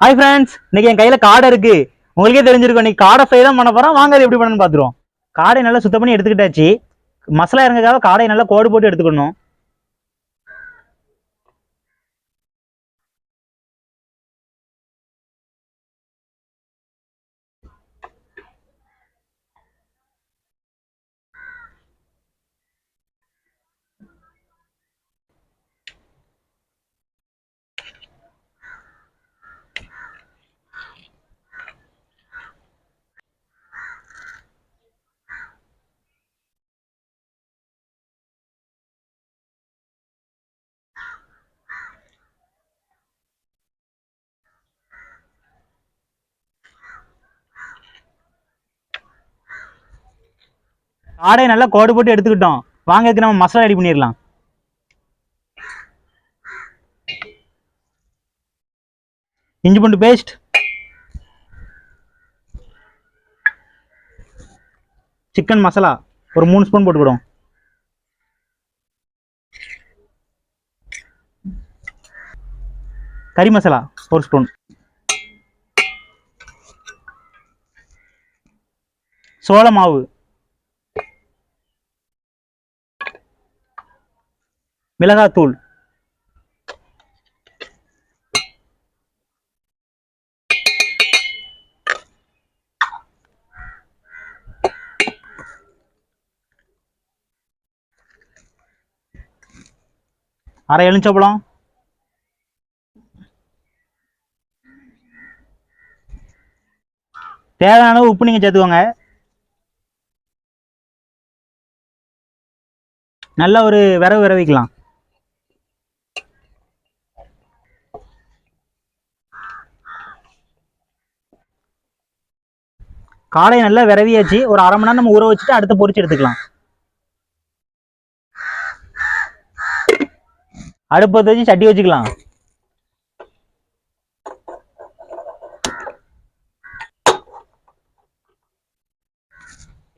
Hi friends, இன்னைக்கு என் கையில காடை இருக்கு. உங்களுக்கே தெரிஞ்சிருக்கும், இன்னைக்கு காடை ஃப்ரை தான் பண்ண போறோம். வாங்க அது எப்படி பண்ணணும்னு பாத்துருவோம். காடை நல்லா சுத்தம் பண்ணி எடுத்துக்கிட்டாச்சு. மசாலா இறங்கக்காக காடையை நல்லா கோடு போட்டு எடுத்துக்கணும். காடையை நல்லா கோடு போட்டு எடுத்துக்கிட்டோம். வாங்க இதுக்கு நம்ம மசாலா ரெடி பண்ணிடலாம். இஞ்சி பூண்டு பேஸ்ட், சிக்கன் மசாலா ஒரு 3 ஸ்பூன் போட்டுக்கிடும். கறி மசாலா 1 ஸ்பூன், சோள மாவு, மிளகாத்தூள், அரை எலுமிச்சப்பழம், தேவையான அளவு உப்பு நீங்க சேர்த்துக்கோங்க. நல்லா ஒரு விரவிக்கலாம். காலையை நல்லா விரவியாச்சு. ஒரு அரை மணி நேரம் நம்ம ஊற வச்சுட்டு அடுத்து பொரிச்சு எடுத்துக்கலாம். அடுப்பத்தை வச்சு சட்டி வச்சுக்கலாம்.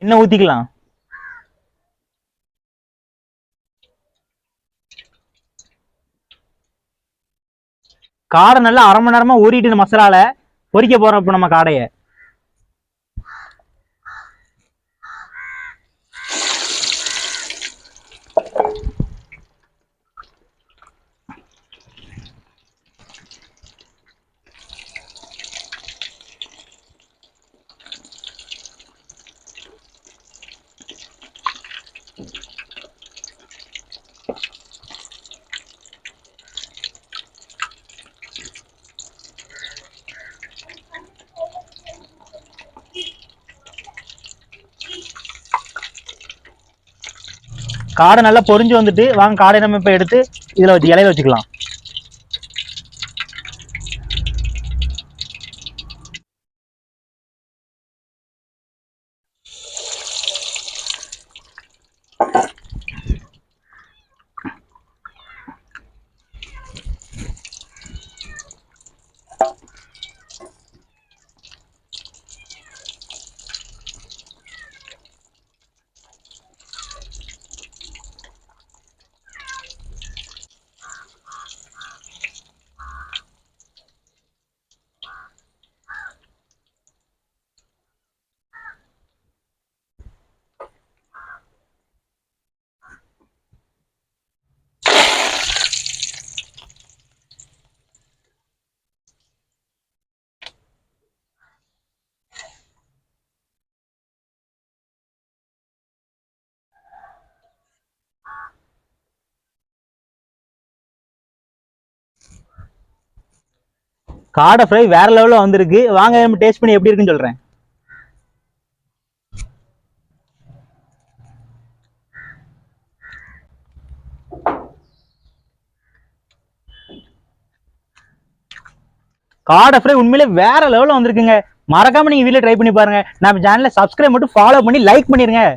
எண்ணெய் ஊத்திக்கலாம். காடை நல்லா அரை மணி நேரமா ஊறிட்டு மசாலால பொரிக்க போறோம். இப்போ நம்ம காடையை காடை நல்லா பொரிஞ்சு வந்துட்டு, வாங்க காடை நம்ம இப்ப எடுத்து இதுல வச்சு இலையில வச்சுக்கலாம். காடை ஃப்ரை வேற லெவலில் வந்திருக்கு. வாங்க நம்ம டேஸ்ட் பண்ணி எப்படி இருக்குன்னு சொல்றேன். காடை ஃப்ரை உண்மையிலே வேற லெவலில் வந்திருக்குங்க. மறக்காம நீங்க வீட்டில் ட்ரை பண்ணி பாருங்க. நம்ம சேனலை சப்ஸ்கிரைப் மட்டும் ஃபாலோ பண்ணி லைக் பண்ணிருங்க.